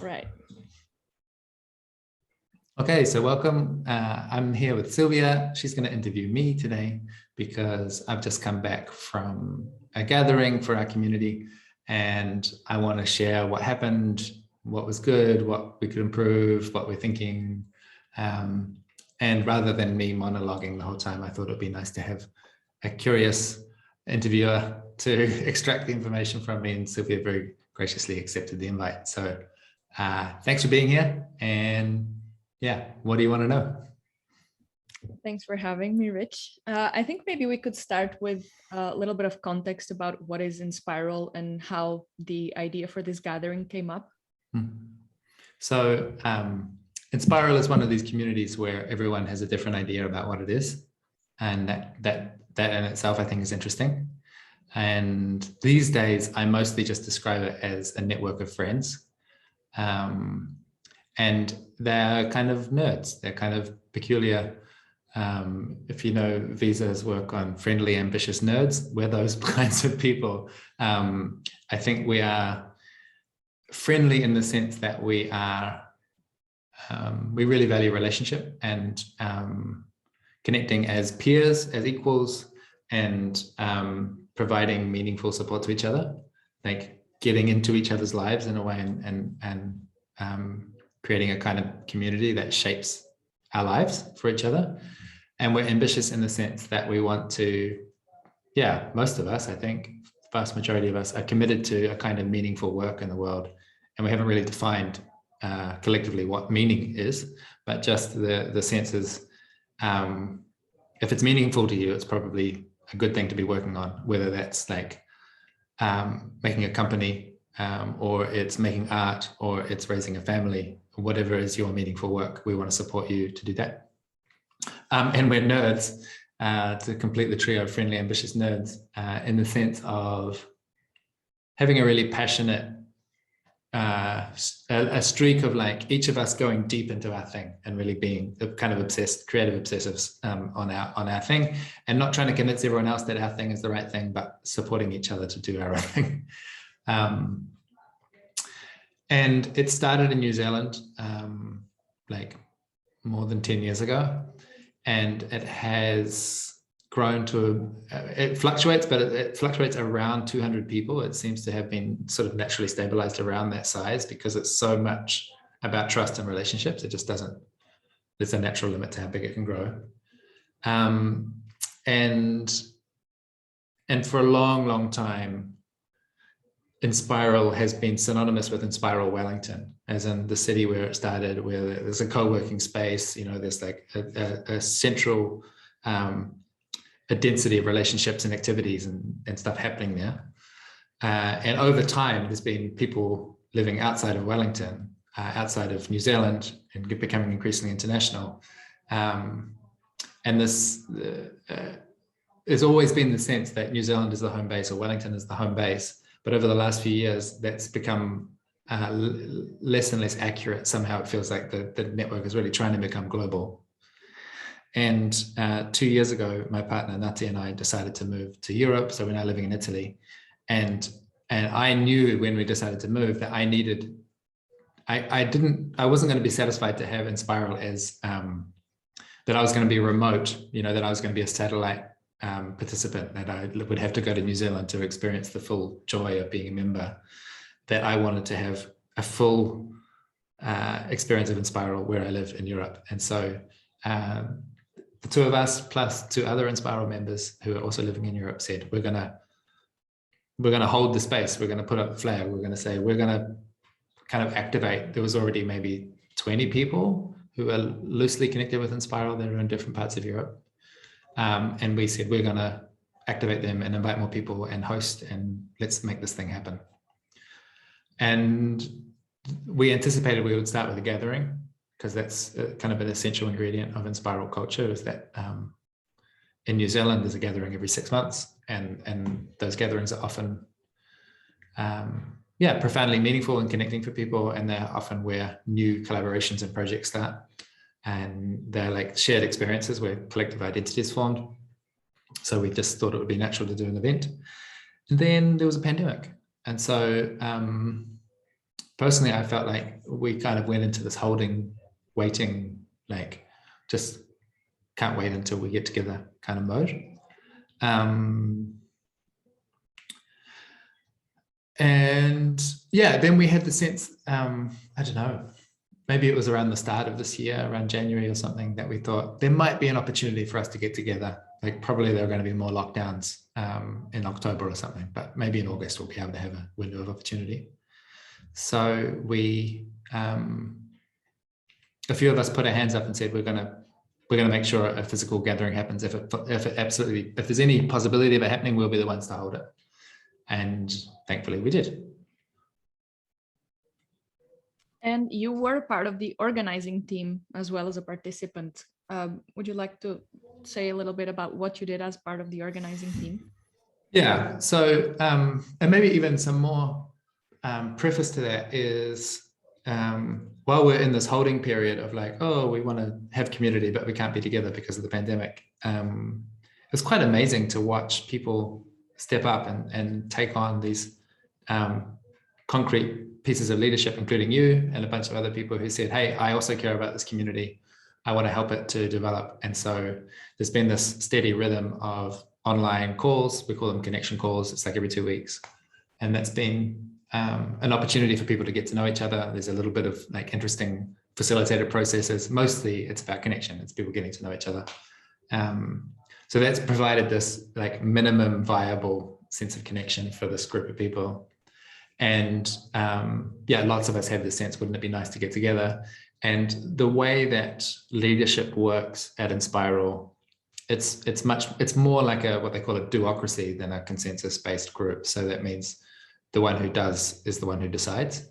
Right. Okay, so welcome. I'm here with Sylvia. She's going to interview me today because I've just come back from a gathering for our community and I want to share what happened, what was good, what we could improve, what we're thinking. And rather than me monologuing the whole time, I thought it'd be nice to have a curious interviewer to extract the information from me, and Sylvia very graciously accepted the invite. So thanks for being here, and yeah, what do you want to know? Thanks for having me, Rich. I think maybe we could start with a little bit of context about what is Enspiral and how the idea for this gathering came up. So Enspiral is one of these communities where everyone has a different idea about what it is. And that in itself, I think, is interesting. And these days, I mostly just describe it as a network of friends. And they're kind of nerds. They're kind of peculiar. If you know Visa's work on friendly, ambitious nerds, we're those kinds of people. I think we are friendly in the sense that we are, we really value relationship and connecting as peers, as equals, and providing meaningful support to each other, like getting into each other's lives in a way and creating a kind of community that shapes our lives for each other. And we're ambitious in the sense that we want to, yeah, most of us, I think, vast majority of us are committed to a kind of meaningful work in the world. And we haven't really defined collectively what meaning is, but just the sense is, if it's meaningful to you, it's probably a good thing to be working on, whether that's like making a company, or it's making art, or it's raising a family. Whatever is your meaningful work, we want to support you to do that. And we're nerds, to complete the trio of friendly, ambitious nerds, in the sense of having a really passionate, a streak of like each of us going deep into our thing and really being kind of obsessed, creative obsessives on our thing, and not trying to convince everyone else that our thing is the right thing, but supporting each other to do our own thing. And it started in New Zealand, like more than 10 years ago. And it has grown to, it fluctuates, but it fluctuates around 200 people. It seems to have been sort of naturally stabilized around that size because it's so much about trust and relationships. It just doesn't, there's a natural limit to how big it can grow. And for a long, long time, Enspiral has been synonymous with Enspiral Wellington, as in the city where it started, where there's a co-working space, you know, there's like a central, a density of relationships and activities and stuff happening there. And over time, there's been people living outside of Wellington, outside of New Zealand, and becoming increasingly international. And this, there's always been the sense that New Zealand is the home base or Wellington is the home base. But over the last few years, that's become less and less accurate. Somehow it feels like the network is really trying to become global. And 2 years ago, my partner Nati and I decided to move to Europe. So we're now living in Italy. And I knew when we decided to move that I needed, I wasn't going to be satisfied to have Enspiral as, that I was going to be remote, you know, that I was going to be a satellite participant, that I would have to go to New Zealand to experience the full joy of being a member, that I wanted to have a full experience of Enspiral where I live in Europe. And so the two of us plus two other Enspiral members who are also living in Europe said, we're gonna hold the space, we're gonna put up a flag, we're gonna say, we're gonna kind of activate. There was already maybe 20 people who are loosely connected with Enspiral that are in different parts of Europe. And we said, we're going to activate them and invite more people and host, and let's make this thing happen. And we anticipated we would start with a gathering, because that's kind of an essential ingredient of Enspiral culture, is that in New Zealand, there's a gathering every 6 months, and those gatherings are often, profoundly meaningful and connecting for people, and they're often where new collaborations and projects start. And they're like shared experiences where collective identity is formed. So we just thought it would be natural to do an event. And then there was a pandemic. And so personally, I felt like we kind of went into this waiting, like just can't wait until we get together kind of mode. And yeah, then we had the sense, I don't know, maybe it was around the start of this year, around January or something, that we thought there might be an opportunity for us to get together. Like probably there are going to be more lockdowns in October or something, but maybe in August we'll be able to have a window of opportunity. So we, a few of us put our hands up and said, we're going to make sure a physical gathering happens. If there's any possibility of it happening, we'll be the ones to hold it. And thankfully we did. And you were part of the organizing team as well as a participant. Would you like to say a little bit about what you did as part of the organizing team? Yeah, so, and maybe even some more preface to that is, while we're in this holding period of like, oh, we want to have community, but we can't be together because of the pandemic. It's quite amazing to watch people step up and take on these concrete pieces of leadership, including you and a bunch of other people who said, hey, I also care about this community. I want to help it to develop. And so there's been this steady rhythm of online calls. We call them connection calls. It's like every 2 weeks. And that's been an opportunity for people to get to know each other. There's a little bit of like interesting facilitated processes. Mostly it's about connection. It's people getting to know each other. So that's provided this like minimum viable sense of connection for this group of people. And yeah, lots of us have the sense, wouldn't it be nice to get together? And the way that leadership works at Enspiral, it's more like what they call a duocracy than a consensus-based group. So that means the one who does is the one who decides.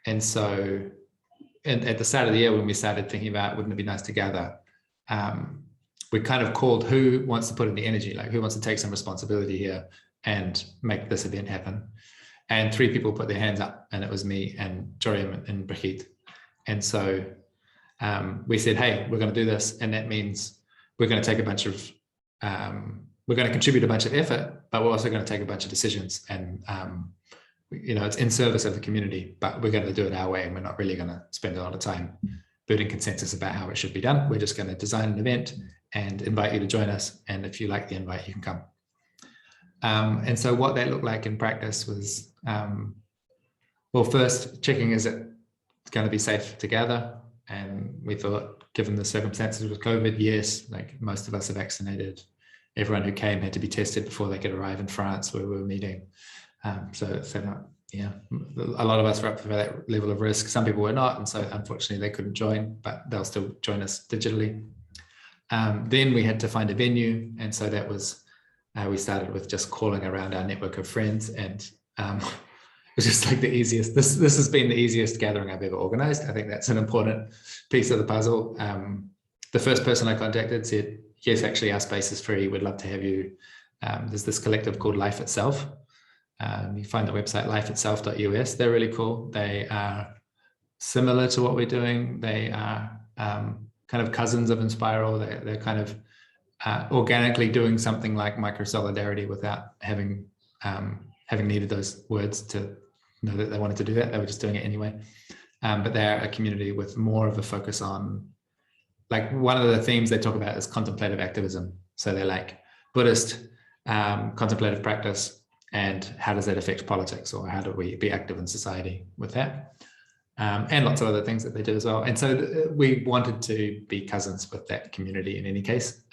And so at the start of the year, when we started thinking about, wouldn't it be nice to gather? We kind of called who wants to put in the energy, like who wants to take some responsibility here and make this event happen. And 3 people put their hands up, and it was me and Joriam and Brigitte. And so we said, hey, we're going to do this. And that means we're going to take we're going to contribute a bunch of effort, but we're also going to take a bunch of decisions. And, it's in service of the community, but we're going to do it our way. And we're not really going to spend a lot of time building consensus about how it should be done. We're just going to design an event and invite you to join us. And if you like the invite, you can come. And so what that looked like in practice was, well, first checking, is it going to be safe to gather? And we thought, given the circumstances with COVID, yes, like most of us are vaccinated. Everyone who came had to be tested before they could arrive in France where we were meeting. Yeah, a lot of us were up for that level of risk. Some people were not. And so unfortunately they couldn't join, but they'll still join us digitally. Then we had to find a venue. And so that was, we started with just calling around our network of friends, and it was just like the easiest. This has been the easiest gathering I've ever organized. I think that's an important piece of the puzzle. The first person I contacted said, yes, actually our space is free. We'd love to have you. There's this collective called Life Itself. You find the website lifeitself.us. They're really cool. They are similar to what we're doing. They are kind of cousins of Enspiral. They're kind of organically doing something like Microsolidarity without having needed those words to know that they wanted to do that. They were just doing it anyway. But they're a community with more of a focus on, like, one of the themes they talk about is contemplative activism. So they're like Buddhist contemplative practice, and how does that affect politics, or how do we be active in society with that? And lots of other things that they do as well. And so we wanted to be cousins with that community in any case.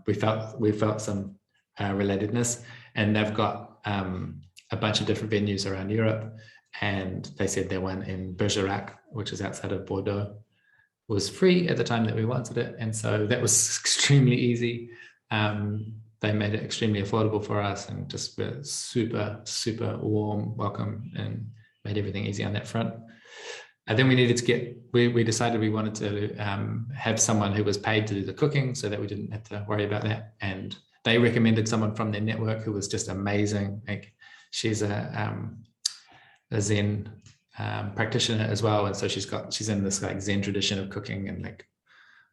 We felt some relatedness, and they've got a bunch of different venues around Europe. And they said their one in Bergerac, which is outside of Bordeaux, was free at the time that we wanted it. And so that was extremely easy. They made it extremely affordable for us, and just were super, super warm welcome, and made everything easy on that front. And then we needed to we decided we wanted to have someone who was paid to do the cooking, so that we didn't have to worry about that. And they recommended someone from their network who was just amazing. Like, she's a Zen practitioner as well. And so she's in this like Zen tradition of cooking, and like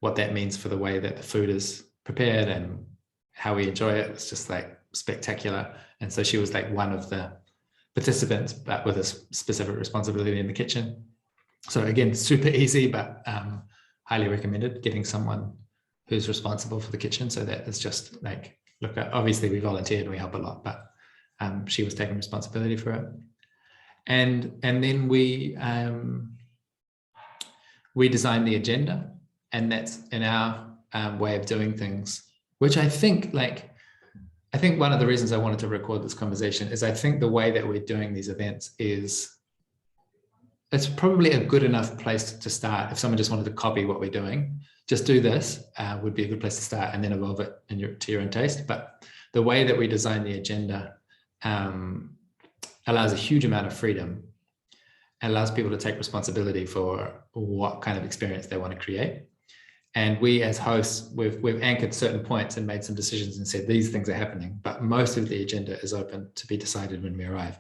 what that means for the way that the food is prepared and how we enjoy it. It's just like spectacular. And so she was like one of the participants, but with a specific responsibility in the kitchen. So again, super easy, but highly recommended getting someone who's responsible for the kitchen. So that is just like, look, obviously we volunteered and we help a lot, but she was taking responsibility for it. And then we designed the agenda, and that's in our way of doing things, which I think one of the reasons I wanted to record this conversation is I think the way that we're doing these events it's probably a good enough place to start. If someone just wanted to copy what we're doing, just do this would be a good place to start, and then evolve it to your own taste. But the way that we design the agenda allows a huge amount of freedom and allows people to take responsibility for what kind of experience they want to create. And we as hosts, we've anchored certain points and made some decisions and said these things are happening, but most of the agenda is open to be decided when we arrive.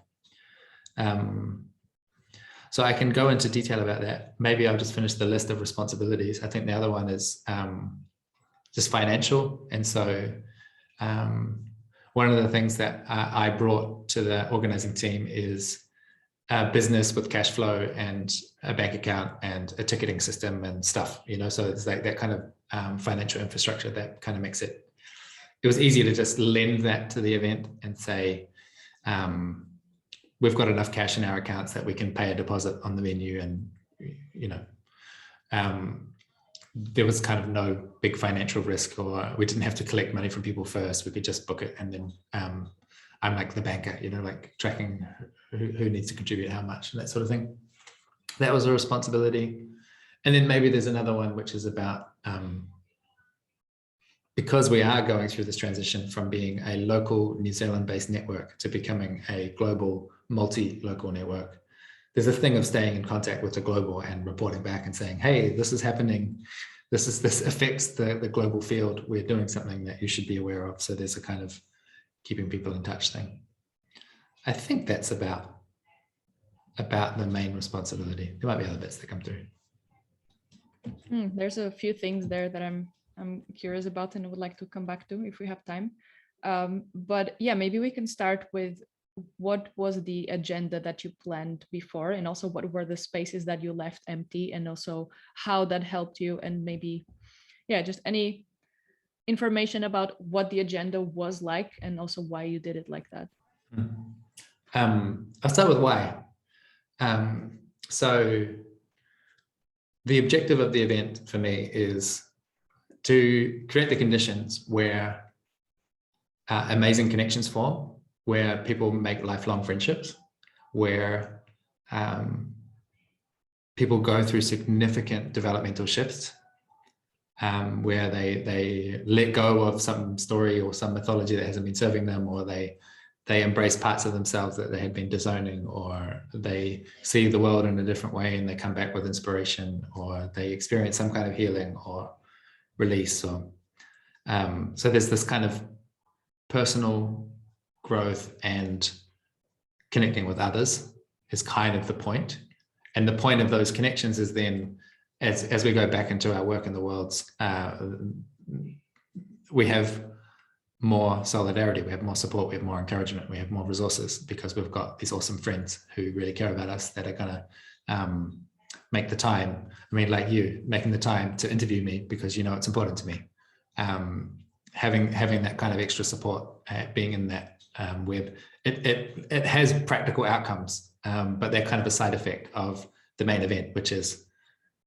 So I can go into detail about that. Maybe I'll just finish the list of responsibilities. I think the other one is just financial. And so one of the things that I brought to the organizing team is a business with cash flow and a bank account and a ticketing system and stuff, so it's like that kind of financial infrastructure that kind of makes it was easier to just lend that to the event and say, we've got enough cash in our accounts that we can pay a deposit on the venue. And, there was kind of no big financial risk, or we didn't have to collect money from people first. We could just book it. And then I'm like the banker, like tracking who needs to contribute how much and that sort of thing. That was a responsibility. And then maybe there's another one, which is about, because we are going through this transition from being a local New Zealand-based network to becoming a global, multi-local network, there's a thing of staying in contact with the global and reporting back and saying, hey, this is happening. This affects the global field. We're doing something that you should be aware of. So there's a kind of keeping people in touch thing. I think that's about the main responsibility. There might be other bits that come through. There's a few things there that I'm curious about and would like to come back to if we have time. But yeah, maybe we can start with what was the agenda that you planned before, and also what were the spaces that you left empty, and also how that helped you, and maybe, yeah, just any information about what the agenda was like and also why you did it like that. I'll start with why. So the objective of the event for me is to create the conditions where amazing connections form, where people make lifelong friendships, where people go through significant developmental shifts, where they let go of some story or some mythology that hasn't been serving them, or they embrace parts of themselves that they had been disowning, or they see the world in a different way and they come back with inspiration, or they experience some kind of healing or release. Or so there's this kind of personal growth, and connecting with others is kind of the point. And the point of those connections is then, as we go back into our work in the worlds, we have more solidarity, we have more support, we have more encouragement, we have more resources, because we've got these awesome friends who really care about us, that are going to make the time. I mean, like you making the time to interview me because it's important to me. Having that kind of extra support, being in that web, it has practical outcomes, but they're kind of a side effect of the main event, which is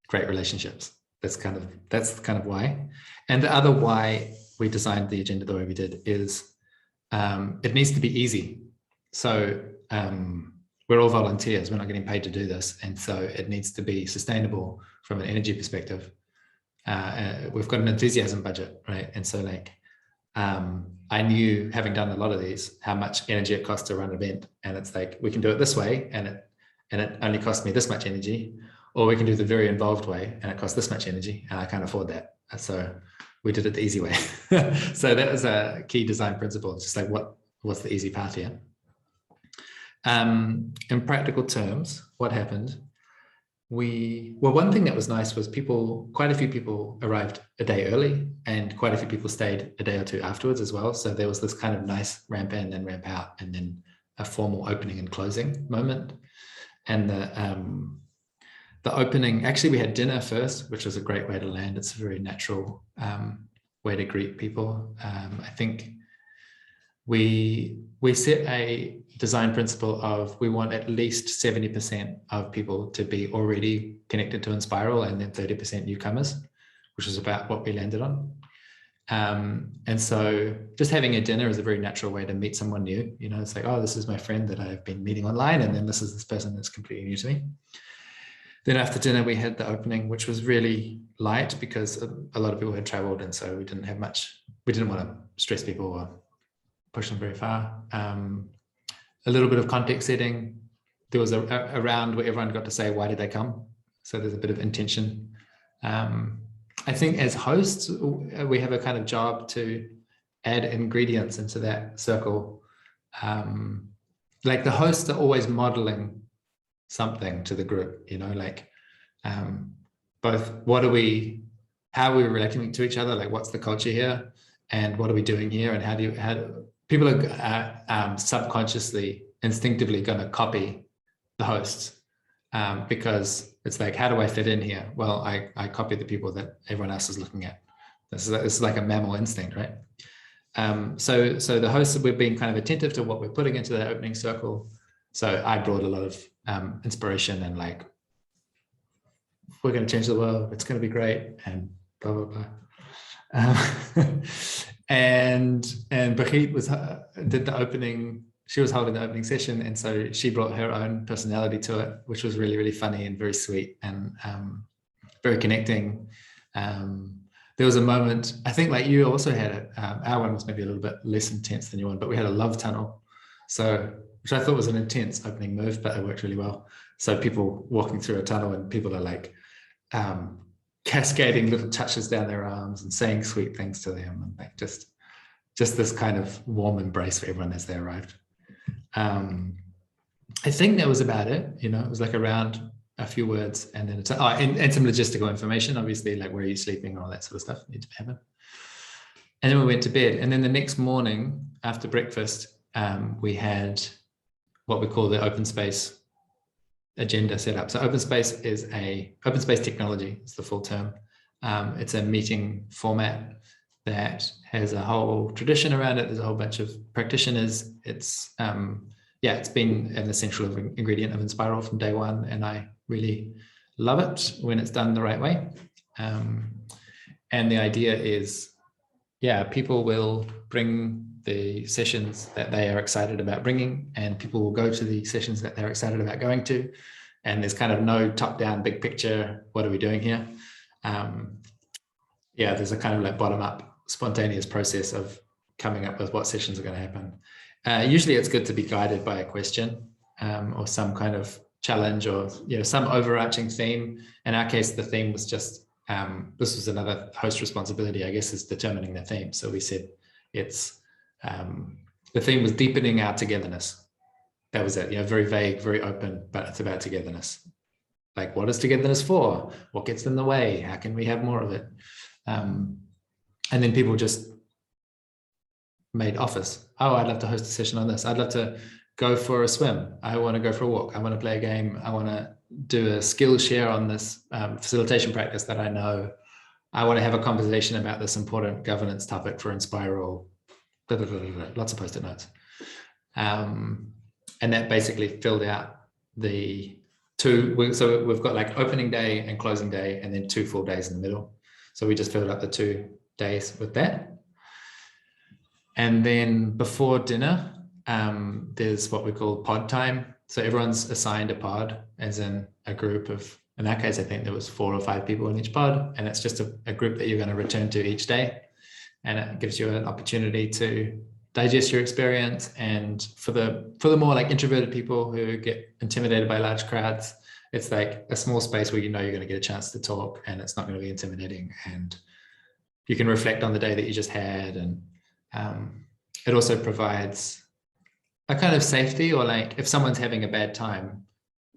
great relationships. That's kind of why. And the other why we designed the agenda the way we did is it needs to be easy. So we're all volunteers, we're not getting paid to do this, and so it needs to be sustainable from an energy perspective. We've got an enthusiasm budget, right? And so I knew, having done a lot of these, how much energy it costs to run an event, and it's like, we can do it this way and it only costs me this much energy, or we can do the very involved way and it costs this much energy and I can't afford that. So we did it the easy way. So that was a key design principle, just like what's the easy path here. In practical terms, what happened? One thing that was nice was quite a few people arrived a day early, and quite a few people stayed a day or two afterwards as well. So there was this kind of nice ramp in and ramp out, and then a formal opening and closing moment. And the opening, actually we had dinner first, which was a great way to land. It's a very natural way to greet people. I think we set a design principle of we want at least 70% of people to be already connected to Enspiral and then 30% newcomers, which is about what we landed on. And so just having a dinner is a very natural way to meet someone new. You know, it's like, oh, this is my friend that I've been meeting online, and then this is this person that's completely new to me. Then after dinner, we had the opening, which was really light because a lot of people had traveled, and so we didn't have much, we didn't want to stress people or push them very far. A little bit of context setting. There was a round where everyone got to say, why did they come? So there's a bit of intention. I think as hosts, we have a kind of job to add ingredients into that circle. Like the hosts are always modeling something to the group, you know, like both how are we relating to each other? Like what's the culture here, and what are we doing here? And how people are subconsciously, instinctively going to copy the hosts because it's like, how do I fit in here? Well, I copy the people that everyone else is looking at. This is like a mammal instinct, right? So the hosts, we're being kind of attentive to what we're putting into that opening circle. So I brought a lot of inspiration and like, we're going to change the world. It's going to be great, and blah blah blah. And Brigitte did the opening. She was holding the opening session, and so she brought her own personality to it, which was really, really funny and very sweet and very connecting. There was a moment, I think like you also had it, our one was maybe a little bit less intense than your one, but we had a love tunnel. So, which I thought was an intense opening move, but it worked really well. So people walking through a tunnel and people are like cascading little touches down their arms and saying sweet things to them, and like just this kind of warm embrace for everyone as they arrived. I think that was about it. You know, it was like around a few words, and then and some logistical information, obviously, like where are you sleeping and all that sort of stuff needs to happen. And then we went to bed, and then the next morning after breakfast, we had what we call the open space agenda set up. So open space technology is the full term. It's a meeting format that has a whole tradition around it. There's a whole bunch of practitioners. It's been an essential ingredient of Enspiral from day one, and I really love it when it's done the right way. And the idea is, people will bring the sessions that they are excited about bringing, and people will go to the sessions that they're excited about going to. And there's kind of no top-down big picture, what are we doing here? There's a kind of like bottom-up spontaneous process of coming up with what sessions are going to happen. Usually it's good to be guided by a question or some kind of challenge, or some overarching theme. In our case, the theme was just, this was another host responsibility, I guess, is determining the theme. So we said the theme was deepening our togetherness. That was it, very vague, very open, but it's about togetherness. Like, what is togetherness for? What gets in the way? How can we have more of it? And then people just made offers. Oh, I'd love to host a session on this. I'd love to go for a swim. I want to go for a walk. I want to play a game. I want to do a skill share on this facilitation practice that I know. I want to have a conversation about this important governance topic for Enspiral. Lots of post-it notes. And that basically filled out the so we've got like opening day and closing day, and then 2 full days in the middle. So we just filled up the 2 days with that. And then before dinner, there's what we call pod time. So everyone's assigned a pod, as in a group of, in that case, I think there was 4 or 5 people in each pod, and it's just a group that you're going to return to each day. And it gives you an opportunity to digest your experience. And for the more like introverted people who get intimidated by large crowds, it's like a small space where you're going to get a chance to talk, and it's not going to be intimidating, and you can reflect on the day that you just had. And it also provides a kind of safety, or like if someone's having a bad time,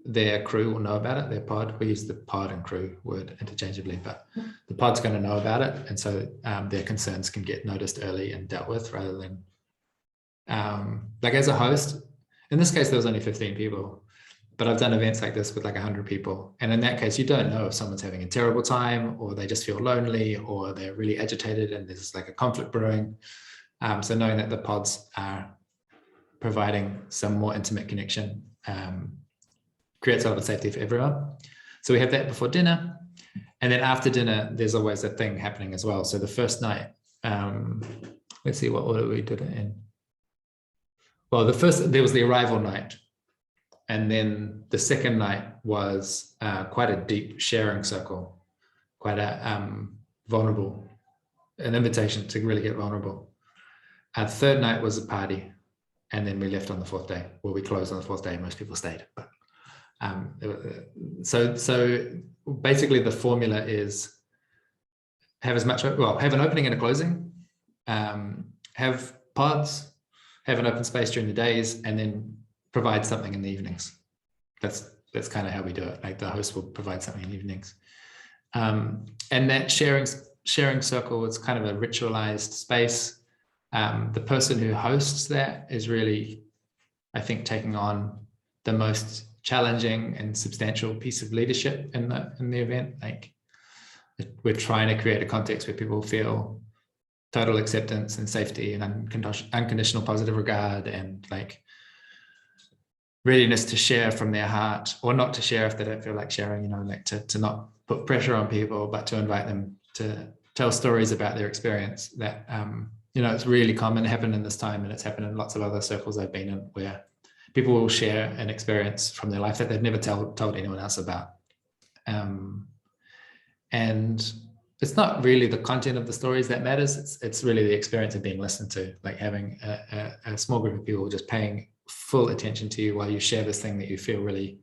their crew will know about it, their pod. We use the pod and crew word interchangeably, but the pod's going to know about it. And so their concerns can get noticed early and dealt with, rather than like as a host, In this case, there was only 15 people, but I've done events like this with like 100 people. And in that case, you don't know if someone's having a terrible time or they just feel lonely or they're really agitated and there's like a conflict brewing. So knowing that the pods are providing some more intimate connection creates a lot of safety for everyone. So we have that before dinner. And then after dinner, there's always a thing happening as well. So the first night, let's see what order we did it in. Well, there was the arrival night. And then the second night was quite a deep sharing circle, quite a vulnerable, an invitation to really get vulnerable. Our third night was a party. And then we left on the fourth day. Well, we closed on the fourth day. Most people stayed. But so basically the formula is have as much, well, have an opening and a closing, have pods, have an open space during the days, and then provide something in the evenings. That's kind of how we do it. Like the host will provide something in the evenings. And that sharing circle is kind of a ritualized space. The person who hosts that is really, I think, taking on the most challenging and substantial piece of leadership in the event. Like we're trying to create a context where people feel total acceptance and safety and unconditional positive regard and like readiness to share from their heart, or not to share if they don't feel like sharing, you know, like to not put pressure on people, but to invite them to tell stories about their experience that, you know, it's really common, happened in this time, and it's happened in lots of other circles I've been in where people will share an experience from their life that they've never told anyone else about. And it's not really the content of the stories that matters. It's really the experience of being listened to, like having a small group of people just paying full attention to you while you share this thing that you feel really,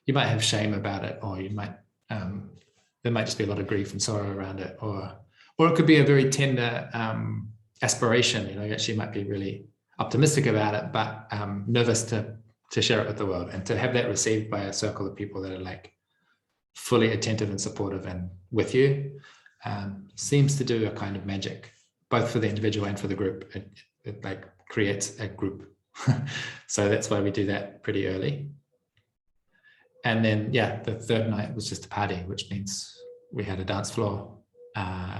you might have shame about it, or you might, there might just be a lot of grief and sorrow around it, or it could be a very tender aspiration. You know, you actually might be really optimistic about it, but nervous to share it with the world, and to have that received by a circle of people that are like fully attentive and supportive and with you seems to do a kind of magic, both for the individual and for the group. It like creates a group. So that's why we do that pretty early. And then, yeah, the third night was just a party, which means we had a dance floor.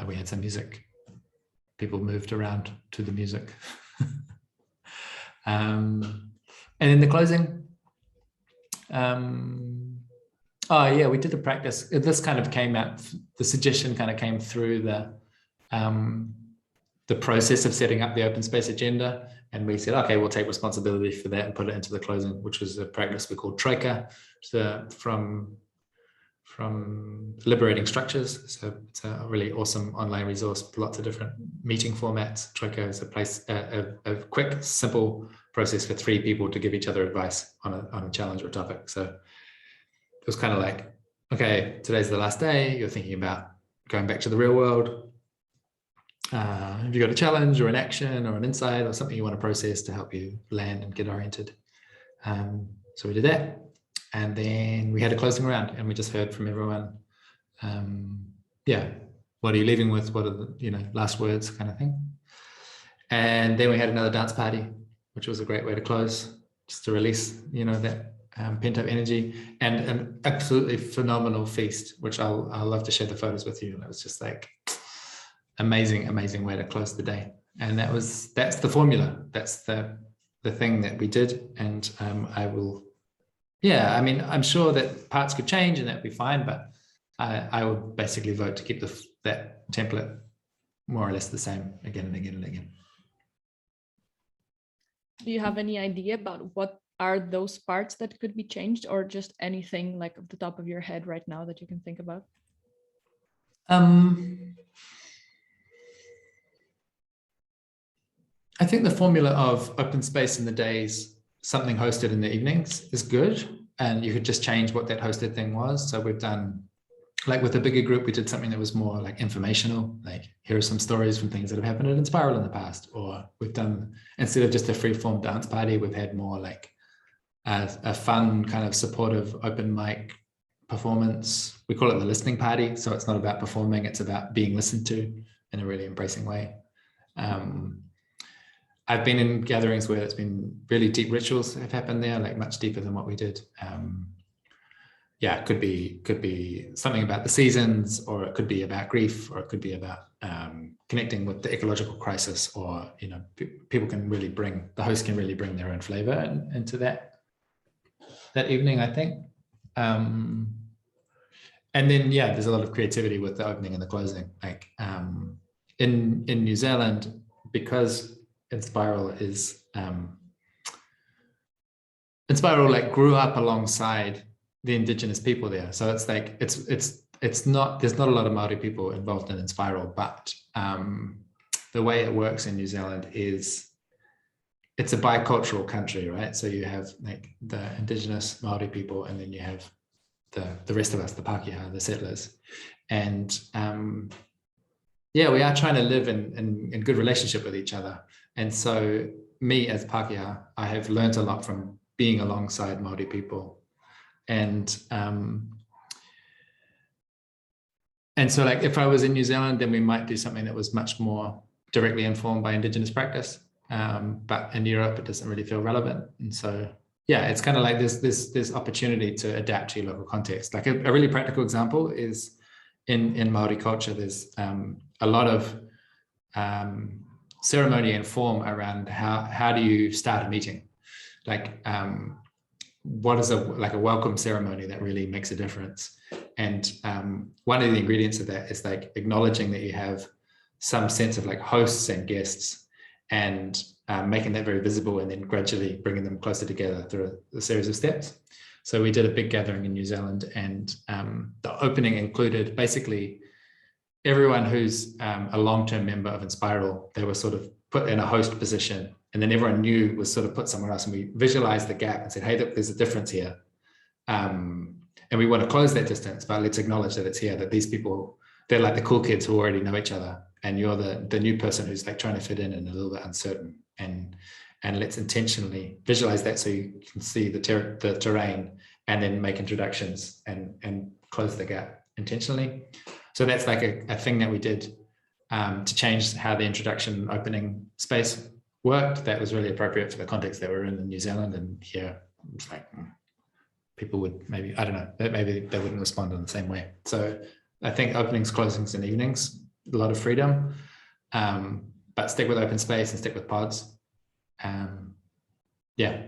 We had some music. People moved around to the music. And in the closing, oh yeah, we did a practice. This kind of came out, the suggestion kind of came through the process of setting up the open space agenda. And we said, okay, we'll take responsibility for that and put it into the closing, which was a practice we called Troika, from Liberating Structures. So it's a really awesome online resource, lots of different meeting formats. Troika is a place, a quick, simple process for 3 people to give each other advice on a challenge or topic. So it was kind of like, okay, today's the last day. You're thinking about going back to the real world. Have you got a challenge or an action or an insight or something you want to process to help you land and get oriented? So we did that. And then we had a closing round, and we just heard from everyone. Yeah, what are you leaving with? What are the, you know, last words kind of thing? And then we had another dance party, which was a great way to close, just to release, you know, that pent up energy, and an absolutely phenomenal feast, which I'll love to share the photos with you. And it was just like amazing way to close the day. And that's the formula. That's the thing that we did. And I will, yeah, I mean, I'm sure that parts could change and that'd be fine, but I would basically vote to keep that template more or less the same again and again and again. Do you have any idea about what are those parts that could be changed, or just anything like off the top of your head right now that you can think about? I think the formula of open space in the days, something hosted in the evenings is good. And you could just change what that hosted thing was. So we've done, like with a bigger group, we did something that was more like informational, like here are some stories from things that have happened at Enspiral in the past. Or we've done, instead of just a free-form dance party, we've had more like a fun kind of supportive open mic performance. We call it the listening party. So it's not about performing, it's about being listened to in a really embracing way. I've been in gatherings where it's been really deep rituals have happened there, like much deeper than what we did. Yeah, could be something about the seasons, or it could be about grief, or it could be about connecting with the ecological crisis, or people can really the host can really bring their own flavor into that evening, I think. And then yeah, there's a lot of creativity with the opening and the closing. Like in New Zealand, because Enspiral like grew up alongside the indigenous people there, so it's like it's not, there's not a lot of Maori people involved in Enspiral, but the way it works in New Zealand is it's a bicultural country, right? So you have like the indigenous Maori people, and then you have the rest of us, the Pākehā, the settlers, and yeah, we are trying to live in good relationship with each other. And so me as Pākehā, I have learned a lot from being alongside Maori people. And so like if I was in New Zealand, then we might do something that was much more directly informed by Indigenous practice. But in Europe, it doesn't really feel relevant. And so, yeah, it's kind of like this opportunity to adapt to your local context. Like a really practical example is in Maori culture, there's a lot of ceremony and form around how do you start a meeting? Like what is a welcome ceremony that really makes a difference? And one of the ingredients of that is like acknowledging that you have some sense of like hosts and guests, and making that very visible, and then gradually bringing them closer together through a series of steps. So we did a big gathering in New Zealand, and the opening included basically everyone who's a long-term member of Enspiral. They were sort of put in a host position, and then everyone new was sort of put somewhere else, and we visualized the gap and said, hey, look, there's a difference here. And we want to close that distance, but let's acknowledge that it's here, that these people, they're like the cool kids who already know each other, and you're the new person who's like trying to fit in and a little bit uncertain. And let's intentionally visualize that so you can see the terrain, and then make introductions and close the gap intentionally. So that's like a thing that we did to change how the introduction opening space worked. That was really appropriate for the context that we're in New Zealand. And here it's like people would maybe, I don't know, maybe they wouldn't respond in the same way. So I think openings, closings, and evenings, a lot of freedom, but stick with open space and stick with pods. Yeah,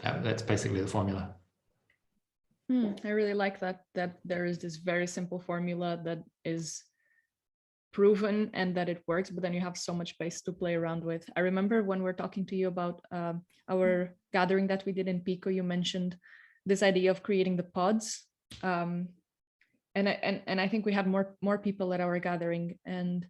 that's basically the formula. I really like that there is this very simple formula that is proven and that it works, but then you have so much space to play around with. I remember when we're talking to you about our gathering that we did in Pico, you mentioned this idea of creating the pods. And I think we had more people at our gathering, and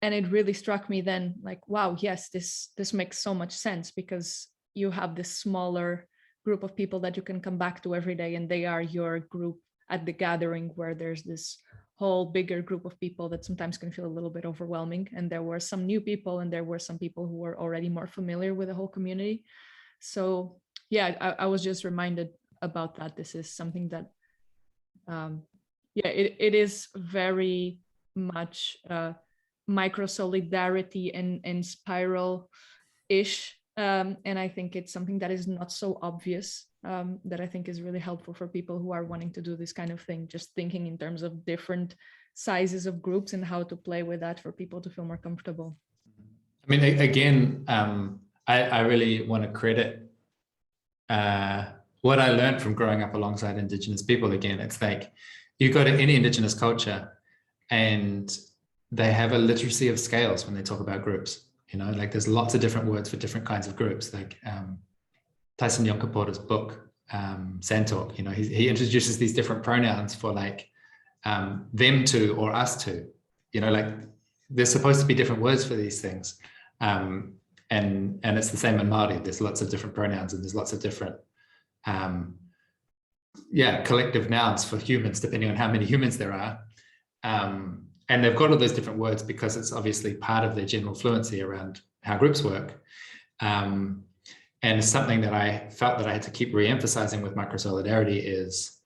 it really struck me then, like, wow, yes, this makes so much sense, because you have this smaller group of people that you can come back to every day, and they are your group at the gathering, where there's this whole bigger group of people that sometimes can feel a little bit overwhelming. And there were some new people, and there were some people who were already more familiar with the whole community. So yeah, I was just reminded about that. This is something that yeah, it is very much Microsolidarity and spiral-ish. And I think it's something that is not so obvious, that I think is really helpful for people who are wanting to do this kind of thing, just thinking in terms of different sizes of groups and how to play with that for people to feel more comfortable. I mean, again, I really want to credit what I learned from growing up alongside Indigenous people. Again, it's like you go to any Indigenous culture and they have a literacy of scales when they talk about groups. You know, like there's lots of different words for different kinds of groups. Like Tyson Yonkaporta's book, Sandtalk, you know, he introduces these different pronouns for like them to or us to, you know, like there's supposed to be different words for these things. And it's the same in Māori. There's lots of different pronouns, and there's lots of different collective nouns for humans, depending on how many humans there are. And they've got all those different words because it's obviously part of their general fluency around how groups work. And something that I felt that I had to keep re-emphasizing with Microsolidarity is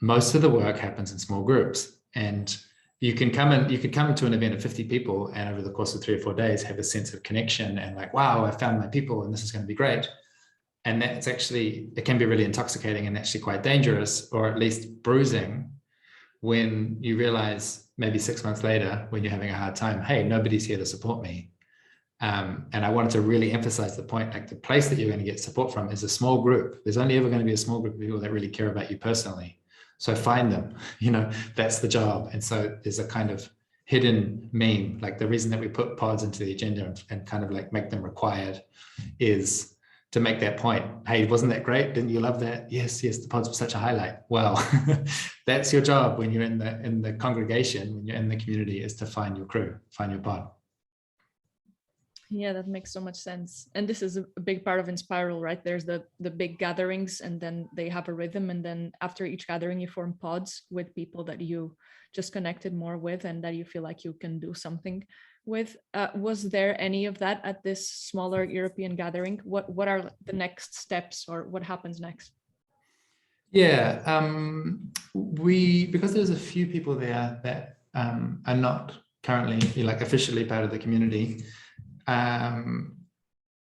most of the work happens in small groups. And you can come in, you could come to an event of 50 people and over the course of 3 or 4 days have a sense of connection and like, wow, I found my people and this is going to be great. And that's actually, it can be really intoxicating and actually quite dangerous, or at least bruising, when you realize maybe 6 months later, when you're having a hard time, hey, nobody's here to support me. And I wanted to really emphasize the point, like the place that you're going to get support from is a small group. There's only ever going to be a small group of people that really care about you personally. So find them, that's the job. And so there's a kind of hidden meme, like the reason that we put pods into the agenda and kind of like make them required is to make that point. Hey, wasn't that great? Didn't you love that? Yes, the pods were such a highlight. Well, that's your job when you're in the congregation, when you're in the community, is to find your crew, find your pod. Yeah, that makes so much sense. And this is a big part of Enspiral, right? There's the big gatherings, and then they have a rhythm. And then after each gathering, you form pods with people that you just connected more with and that you feel like you can do something with. Was there any of that at this smaller European gathering? What are the next steps, or what happens next? Yeah, because there's a few people there that are not currently like officially part of the community.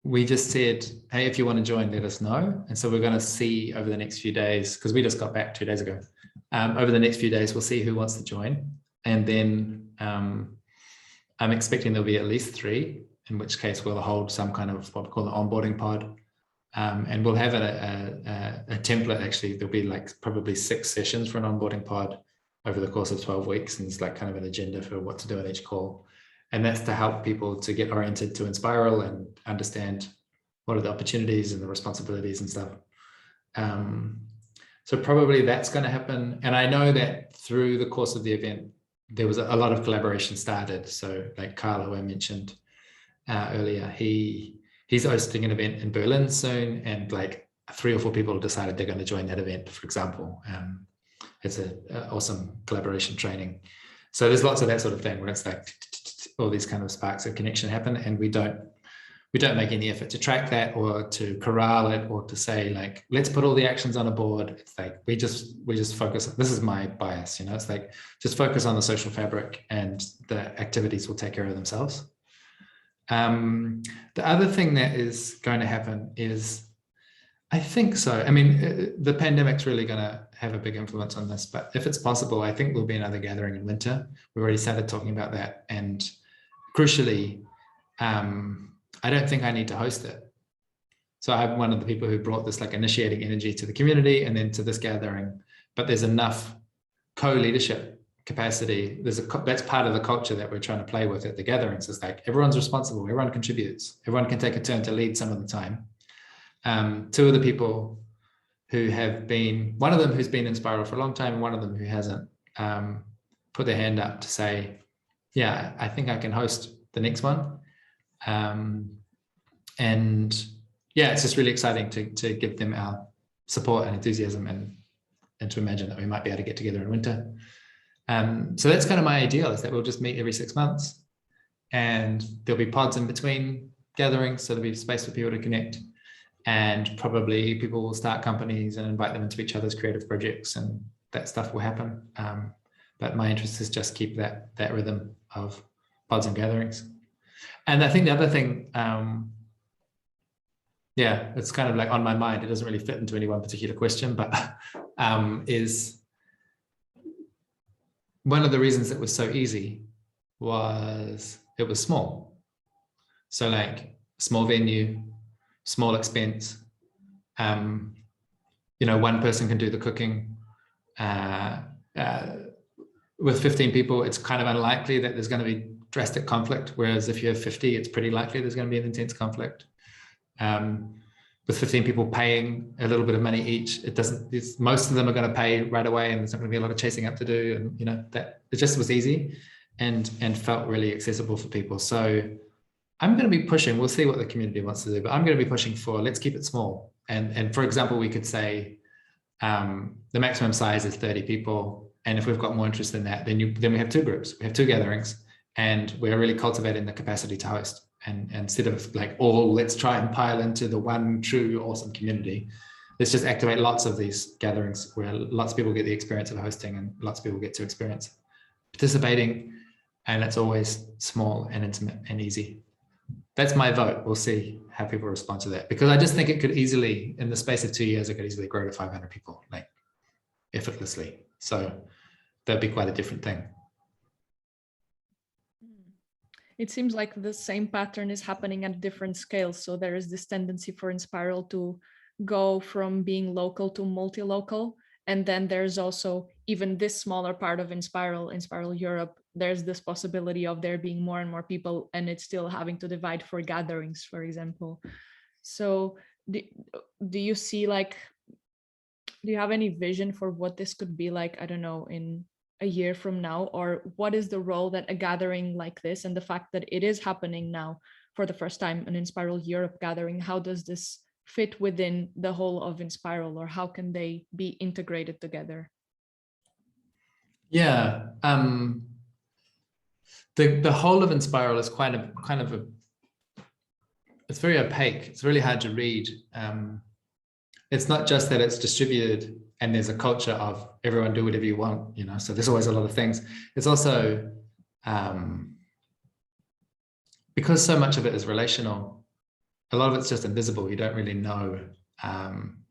We just said, hey, if you want to join, let us know. And so we're going to see over the next few days, because we just got back 2 days ago. Over the next few days, we'll see who wants to join. And then I'm expecting there'll be at least 3, in which case we'll hold some kind of what we call the onboarding pod. And we'll have a template. Actually, there'll be like probably 6 sessions for an onboarding pod over the course of 12 weeks. And it's like kind of an agenda for what to do in each call. And that's to help people to get oriented to Enspiral and understand what are the opportunities and the responsibilities and stuff. So probably that's going to happen. And I know that through the course of the event, there was a lot of collaboration started. So like Carl, who I mentioned earlier, he's hosting an event in Berlin soon, and like 3 or 4 people decided they're going to join that event, for example. It's an awesome collaboration training. So there's lots of that sort of thing where it's like all these kind of sparks of connection happen, and we don't make any effort to track that or to corral it or to say like, let's put all the actions on a board. It's like we just focus. This is my bias, it's like just focus on the social fabric and the activities will take care of themselves. The other thing that is going to happen is, I think so. I mean, the pandemic's really going to have a big influence on this, but if it's possible, I think there'll be another gathering in winter. We've already started talking about that. And crucially, I don't think I need to host it. So I'm one of the people who brought this like initiating energy to the community and then to this gathering, but there's enough co-leadership capacity. That's part of the culture that we're trying to play with at the gatherings. It's like everyone's responsible, everyone contributes, everyone can take a turn to lead some of the time. 2 of the people who have been, one of them who's been in Enspiral for a long time and one of them who hasn't, put their hand up to say, yeah, I think I can host the next one. And yeah, it's just really exciting to give them our support and enthusiasm and to imagine that we might be able to get together in winter. So that's kind of my ideal, is that we'll just meet every 6 months and there'll be pods in between gatherings. So there'll be space for people to connect, and probably people will start companies and invite them into each other's creative projects, and that stuff will happen. But my interest is just keep that rhythm of pods and gatherings. And I think the other thing, yeah, it's kind of like on my mind, it doesn't really fit into any one particular question, but is one of the reasons it was so easy was it was small. So like small venue, small expense, one person can do the cooking. With 15 people, it's kind of unlikely that there's going to be drastic conflict, whereas if you have 50, it's pretty likely there's going to be an intense conflict. With 15 people paying a little bit of money each, most of them are going to pay right away, and there's not going to be a lot of chasing up to do, and that it just was easy and felt really accessible for people. So I'm going to be pushing, we'll see what the community wants to do, but I'm going to be pushing for, let's keep it small. And for example, we could say the maximum size is 30 people. And if we've got more interest in that, then we have 2 groups, we have 2 gatherings, and we're really cultivating the capacity to host. And instead of like, let's try and pile into the one true awesome community, let's just activate lots of these gatherings where lots of people get the experience of hosting and lots of people get to experience participating, and it's always small and intimate and easy. That's my vote. We'll see how people respond to that, because I just think it could easily, in the space of 2 years, it could easily grow to 500 people, like effortlessly. So that'd be quite a different thing. It seems like the same pattern is happening at different scales. So there is this tendency for Enspiral to go from being local to multi-local. And then there's also even this smaller part of Enspiral Europe, there's this possibility of there being more and more people, and it's still having to divide for gatherings, for example. So do you see, like, do you have any vision for what this could be like, I don't know, in a year from now? Or what is the role that a gathering like this, and the fact that it is happening now for the first time, an Enspiral Europe gathering, how does this fit within the whole of Enspiral, or how can they be integrated together? Yeah, the whole of Enspiral is it's very opaque. It's really hard to read. It's not just that it's distributed and there's a culture of everyone do whatever you want, you know, so there's always a lot of things. It's also, because so much of it is relational, a lot of it's just invisible. You don't really know.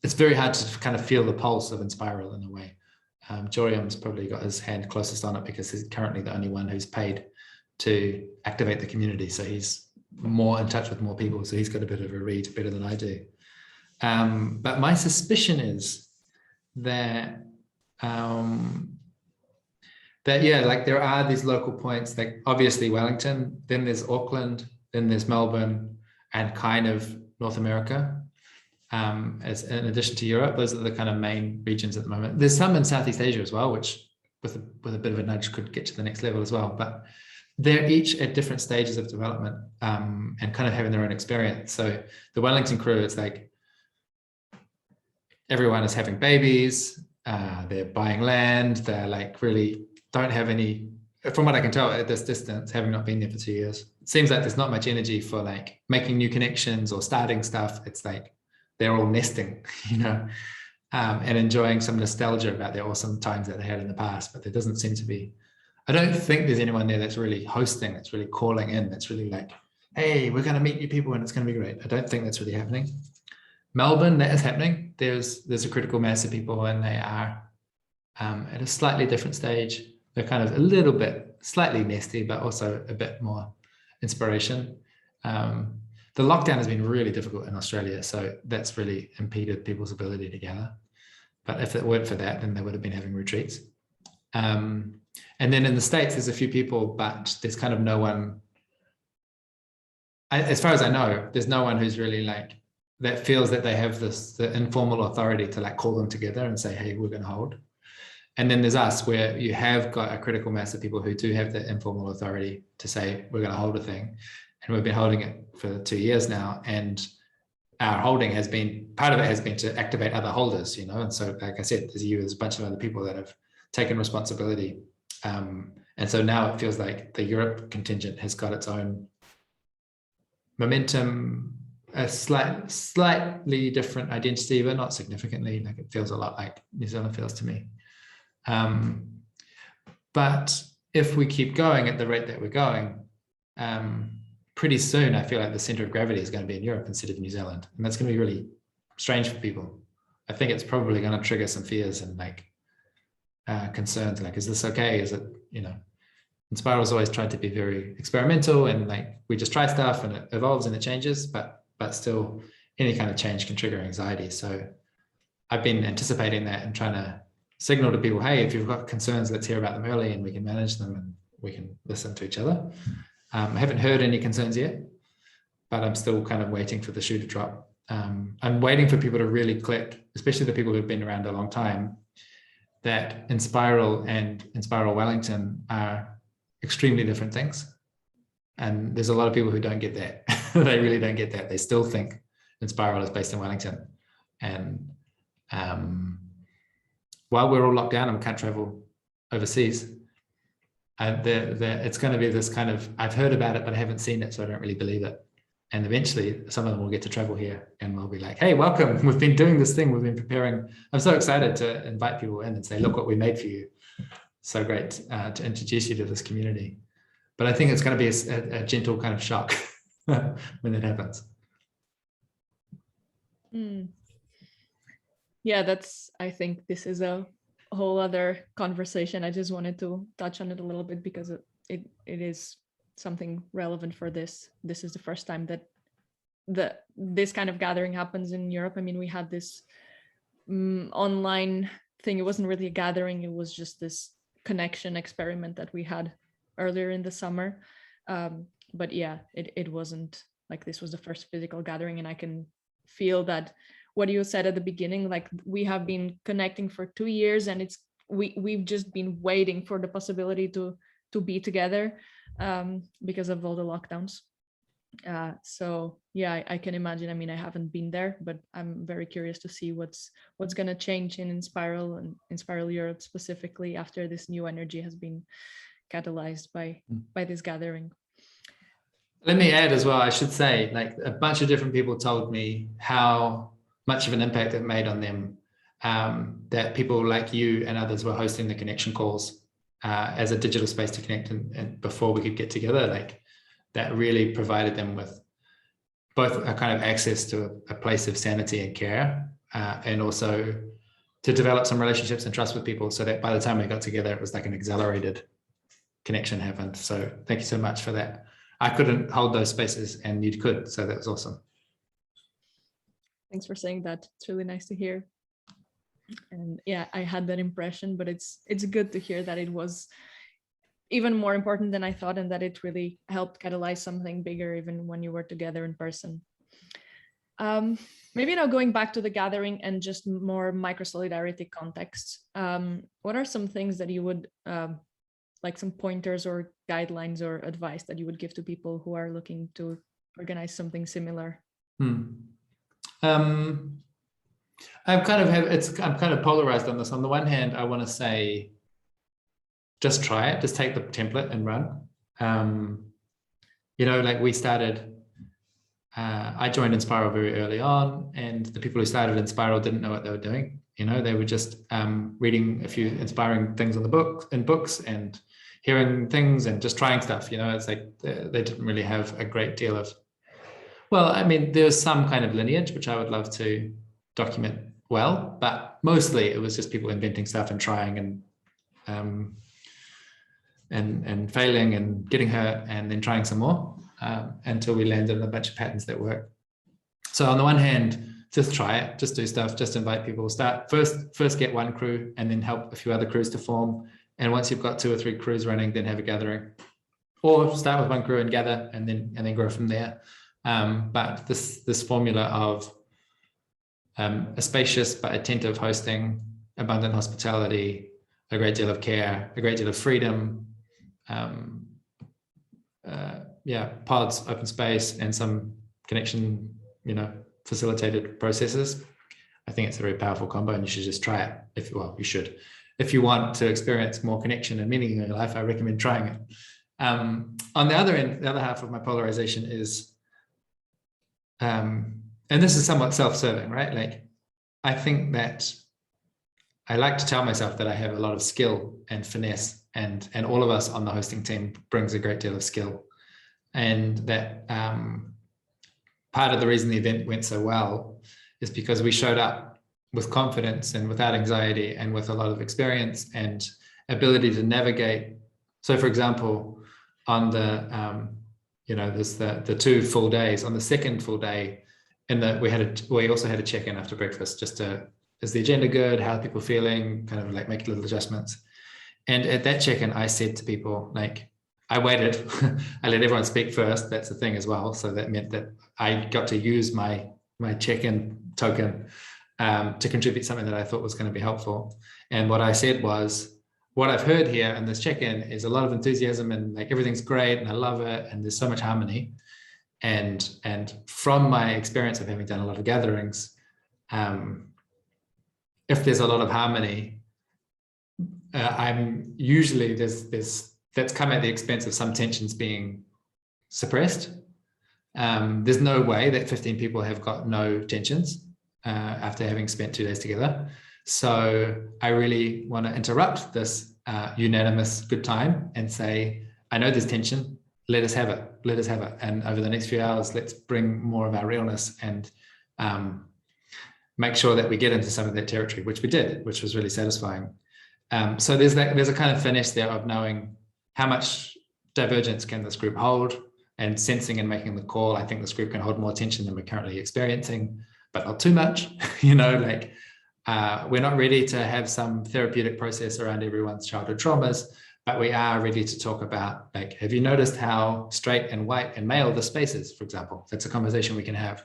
It's very hard to kind of feel the pulse of Enspiral in a way. Joriam's probably got his hand closest on it because he's currently the only one who's paid to activate the community. So he's more in touch with more people. So he's got a bit of a read, better than I do. But my suspicion is that, yeah, like there are these local points, like obviously Wellington, then there's Auckland, then there's Melbourne, and kind of North America. As in addition to Europe, those are the kind of main regions at the moment. There's some in Southeast Asia as well, which with a bit of a nudge could get to the next level as well. But they're each at different stages of development, and kind of having their own experience. So the Wellington crew, it's like everyone is having babies, they're buying land, they're like really don't have any, from what I can tell at this distance, having not been there for 2 years, it seems like there's not much energy for like making new connections or starting stuff. It's like they're all nesting, you know, and enjoying some nostalgia about their awesome times that they had in the past. But there doesn't seem to be, I don't think there's anyone there that's really hosting, that's really calling in, that's really like, hey, we're going to meet new people and it's going to be great. I don't think that's really happening. Melbourne, that is happening. There's a critical mass of people, and they are at a slightly different stage. They're kind of a little bit slightly nesty, but also a bit more inspiration. The lockdown has been really difficult in Australia, so that's really impeded people's ability to gather. But if it weren't for that, then they would have been having retreats. And then in the States, there's a few people, but there's kind of no one, as far as I know, there's no one who's really like, that feels that they have the informal authority to like call them together and say, hey, we're going to hold. And then there's us, where you have got a critical mass of people who do have the informal authority to say, we're going to hold a thing. And we've been holding it for 2 years now. And our holding has been, part of it has been to activate other holders, you know. And so, like I said, there's a bunch of other people that have taken responsibility. And so now it feels like the Europe contingent has got its own momentum, a slightly different identity, but not significantly. Like it feels a lot like New Zealand feels to me. But if we keep going at the rate that we're going, pretty soon I feel like the center of gravity is going to be in Europe instead of New Zealand, and that's going to be really strange for people. I think it's probably going to trigger some fears and like concerns, like, is this okay? Is it, you know, Enspiral's always tried to be very experimental, and like we just try stuff and it evolves and it changes, but still any kind of change can trigger anxiety. So I've been anticipating that and trying to signal to people, hey, if you've got concerns, let's hear about them early and we can manage them and we can listen to each other. I haven't heard any concerns yet, but I'm still kind of waiting for the shoe to drop. I'm waiting for people to really click, especially the people who've been around a long time, that Enspiral and Enspiral Wellington are extremely different things. And there's a lot of people who don't get that. They really don't get that. They still think Enspiral is based in Wellington. And while we're all locked down and we can't travel overseas, it's going to be this kind of, I've heard about it, but I haven't seen it, so I don't really believe it. And eventually some of them will get to travel here and we'll be like, hey, welcome. We've been doing this thing. We've been preparing. I'm so excited to invite people in and say, look what we made for you. so great to introduce you to this community. But I think it's going to be a gentle kind of shock when it happens. Yeah, I think this is a whole other conversation. I just wanted to touch on it a little bit because it is something relevant for this. This is the first time that this kind of gathering happens in Europe. I mean, we had this online thing. It wasn't really a gathering. It was just this connection experiment that we had earlier in the summer. But yeah, it wasn't like this was the first physical gathering, and I can feel that what you said at the beginning, like we have been connecting for 2 years, and we've just been waiting for the possibility to be together because of all the lockdowns. So yeah, I can imagine. I mean, I haven't been there, but I'm very curious to see what's going to change in Enspiral and Enspiral Europe specifically after this new energy has been catalyzed by this gathering. Let me add as well, I should say, like a bunch of different people told me how much of an impact it made on them, that people like you and others were hosting the connection calls as a digital space to connect and before we could get together. Like that really provided them with both a kind of access to a place of sanity and care, and also to develop some relationships and trust with people, so that by the time we got together, it was like an accelerated connection happened. So thank you so much for that. I couldn't hold those spaces and you could, so that was awesome. Thanks for saying that. It's really nice to hear. And yeah, I had that impression, but it's good to hear that it was even more important than I thought, and that it really helped catalyze something bigger even when you were together in person. Maybe now going back to the gathering and just more microsolidarity context, what are some things that you would like, some pointers or guidelines or advice that you would give to people who are looking to organize something similar? I'm kind of polarized on this. On the one hand, I want to say, just try it, just take the template and run. You know, like we started, I joined Enspiral very early on, and the people who started Enspiral didn't know what they were doing. You know, they were just reading a few inspiring things on the books and hearing things and just trying stuff. You know, it's like they didn't really have a great deal of, well, I mean, there's some kind of lineage, which I would love to document well, but mostly it was just people inventing stuff and trying and failing and getting hurt and then trying some more until we landed on a bunch of patterns that work. So on the one hand, just try it, just do stuff, just invite people. Start first get one crew and then help a few other crews to form. And once you've got 2 or 3 crews running, then have a gathering, or start with one crew and gather and then grow from there. But this formula of a spacious but attentive hosting, abundant hospitality, a great deal of care, a great deal of freedom, pods, open space, and some connection, you know, facilitated processes. I think it's a very powerful combo, and you should just try it. You should. If you want to experience more connection and meaning in your life, I recommend trying it. On the other end, the other half of my polarization is, and this is somewhat self-serving, right? Like, I think that I like to tell myself that I have a lot of skill and finesse, and all of us on the hosting team brings a great deal of skill. And that part of the reason the event went so well is because we showed up with confidence and without anxiety and with a lot of experience and ability to navigate. So for example, on the, there's the 2 full days. On the second full day, we also had a check-in after breakfast, just to, is the agenda good? How are people feeling? Kind of like make little adjustments. And at that check-in, I said to people, like, I waited, I let everyone speak first. That's the thing as well. So that meant that I got to use my check-in token to contribute something that I thought was going to be helpful. And what I said was, what I've heard here in this check-in is a lot of enthusiasm and like everything's great and I love it and there's so much harmony. And from my experience of having done a lot of gatherings, if there's a lot of harmony, I'm usually that's come at the expense of some tensions being suppressed. There's no way that 15 people have got no tensions after having spent 2 days together. So I really want to interrupt this unanimous good time and say, I know there's tension, let us have it. And over the next few hours, let's bring more of our realness and make sure that we get into some of that territory, which we did, which was really satisfying. So there's a kind of finesse there of knowing how much divergence can this group hold, and sensing and making the call. I think this group can hold more tension than we're currently experiencing, but not too much. We're not ready to have some therapeutic process around everyone's childhood traumas, but we are ready to talk about, like, have you noticed how straight and white and male the space is, for example? That's a conversation we can have.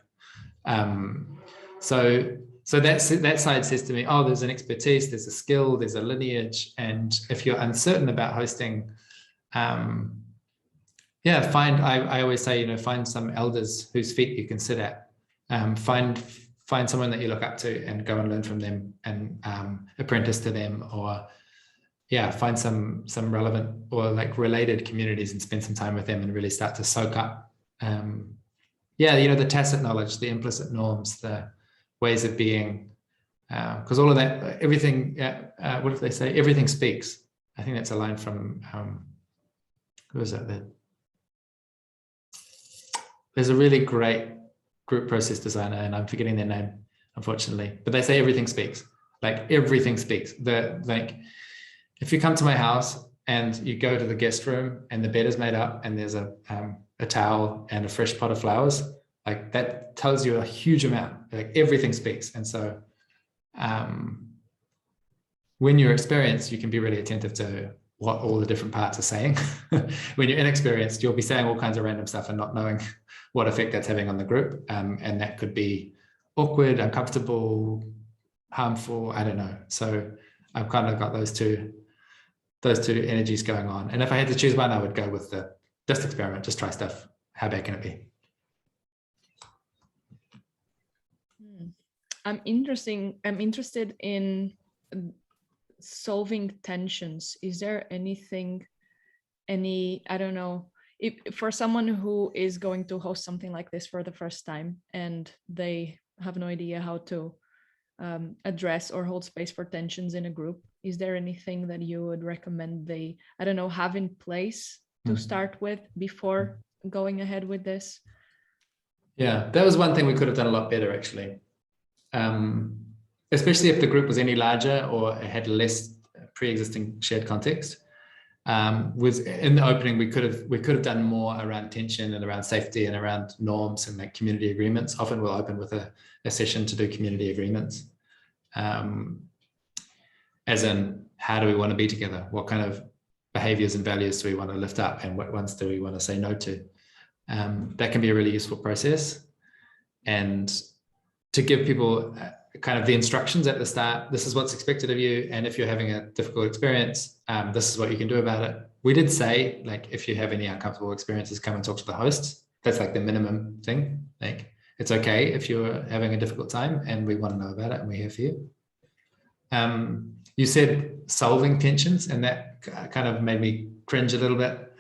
So that side says to me, oh, there's an expertise, there's a skill, there's a lineage. And if you're uncertain about hosting, I always say, find some elders whose feet you can sit at. Find someone that you look up to and go and learn from them and apprentice to them, or find some relevant or like related communities and spend some time with them and really start to soak up the tacit knowledge, the implicit norms, the ways of being, because all of that, everything, what did they say? Everything speaks. I think that's a line from, who was that? There's a really great group process designer, and I'm forgetting their name, unfortunately, but they say everything speaks. Like, everything speaks. If you come to my house and you go to the guest room and the bed is made up and there's a towel and a fresh pot of flowers, like, that tells you a huge amount. Like, everything speaks. And so when you're experienced, you can be really attentive to what all the different parts are saying. When you're inexperienced, you'll be saying all kinds of random stuff and not knowing what effect that's having on the group. And that could be awkward, uncomfortable, harmful, I don't know. So I've kind of got those two energies going on. And if I had to choose one, I would go with just experiment, just try stuff. How bad can it be? I'm interested in solving tensions. Is there I don't know, if for someone who is going to host something like this for the first time and they have no idea how to address or hold space for tensions in a group, is there anything that you would recommend they, I don't know, have in place to start with before going ahead with this? Yeah, that was one thing we could have done a lot better, actually. Especially if the group was any larger or had less pre-existing shared context. Was in the opening, we could have done more around tension and around safety and around norms and like community agreements. Often we'll open with a session to do community agreements. As in, how do we want to be together? What kind of behaviors and values do we want to lift up, and what ones do we want to say no to? That can be a really useful process. And to give people kind of the instructions at the start, this is what's expected of you. And if you're having a difficult experience, this is what you can do about it. We did say, like, if you have any uncomfortable experiences, come and talk to the host. That's like the minimum thing. Like, it's okay if you're having a difficult time and we want to know about it and we're here for you. You said solving tensions, and that kind of made me cringe a little bit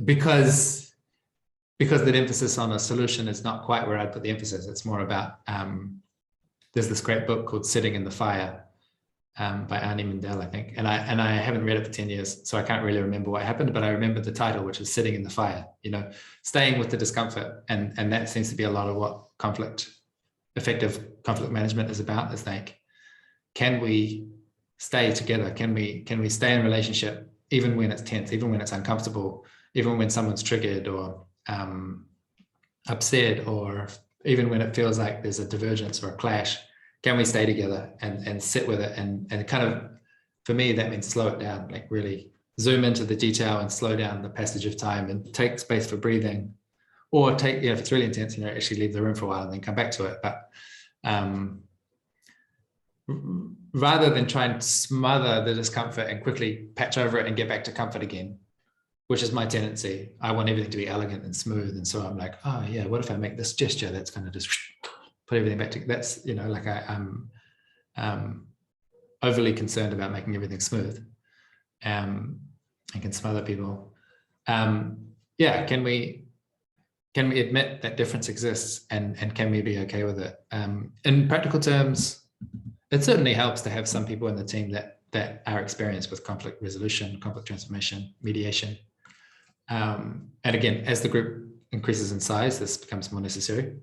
because that emphasis on a solution is not quite where I'd put the emphasis. It's more about, there's this great book called Sitting in the Fire by Arnie Mindell, I think. And I haven't read it for 10 years, so I can't really remember what happened, but I remember the title, which is Sitting in the Fire, staying with the discomfort. And that seems to be a lot of what effective conflict management is about, is like, can we stay together? Can we stay in relationship, even when it's tense, even when it's uncomfortable, even when someone's triggered or upset, or even when it feels like there's a divergence or a clash? Can we stay together and sit with it and kind of, for me, that means slow it down, like really zoom into the detail and slow down the passage of time and take space for breathing, or take, if it's really intense, actually leave the room for a while and then come back to it. But rather than try and smother the discomfort and quickly patch over it and get back to comfort again, which is my tendency. I want everything to be elegant and smooth. And so I'm like, oh yeah, what if I make this gesture that's going to just put everything back to, that's, like I'm overly concerned about making everything smooth and can smother people. Can we admit that difference exists, and can we be okay with it? In practical terms, it certainly helps to have some people in the team that are experienced with conflict resolution, conflict transformation, mediation. And again, as the group increases in size, this becomes more necessary.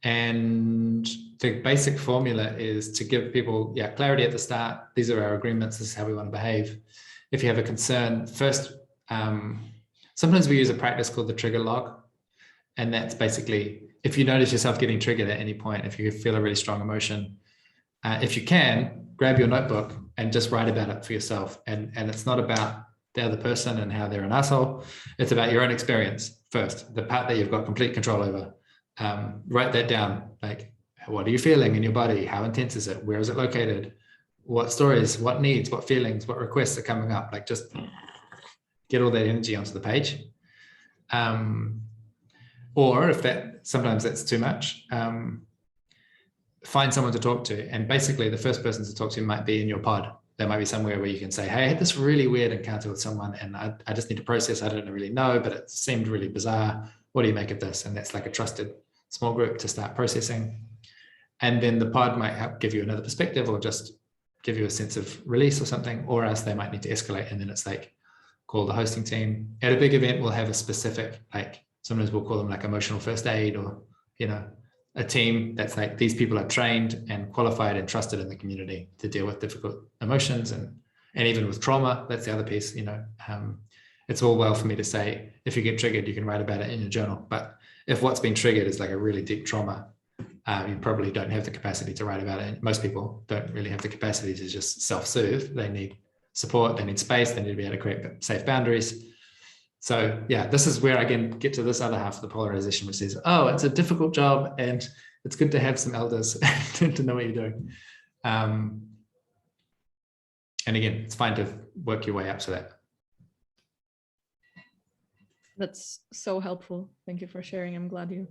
And the basic formula is to give people, clarity at the start. These are our agreements. This is how we want to behave. If you have a concern, first, sometimes we use a practice called the trigger log. And that's basically, if you notice yourself getting triggered at any point, if you feel a really strong emotion, if you can, grab your notebook and just write about it for yourself. And it's not about the other person and how they're an asshole. It's about your own experience first, the part that you've got complete control over. Write that down. Like, what are you feeling in your body? How intense is it? Where is it located? What stories, what needs, what feelings, what requests are coming up? Like, just get all that energy onto the page. Or if sometimes that's too much, find someone to talk to. And basically the first person to talk to might be in your pod. There might be somewhere where you can say, hey, I had this really weird encounter with someone and I just need to process. I don't really know, but it seemed really bizarre. What do you make of this? And that's like a trusted small group to start processing. And then the pod might help give you another perspective or just give you a sense of release or something, or else they might need to escalate. And then it's like, call the hosting team. At a big event, we'll have a specific, like, sometimes we'll call them like emotional first aid, or, a team that's like, these people are trained and qualified and trusted in the community to deal with difficult emotions and even with trauma. That's the other piece. It's all well for me to say, if you get triggered, you can write about it in your journal. But if what's been triggered is like a really deep trauma, you probably don't have the capacity to write about it. Most people don't really have the capacity to just self-soothe. They need support, they need space, they need to be able to create safe boundaries. So yeah, this is where I can get to this other half of the polarization, which says, oh, it's a difficult job and it's good to have some elders to know what you're doing. And again, it's fine to work your way up to that. That's so helpful. Thank you for sharing. I'm glad you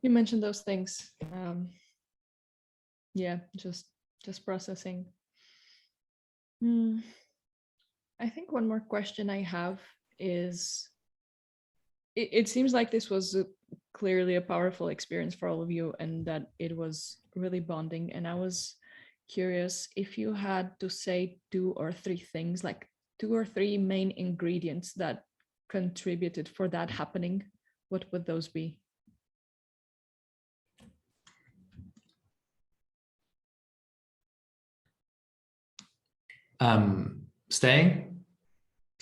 mentioned those things. Just processing. I think one more question I have is, it seems like this was clearly a powerful experience for all of you and that it was really bonding. And I was curious if you had to say 2 or 3 things, like 2 or 3 main ingredients that contributed for that happening, what would those be?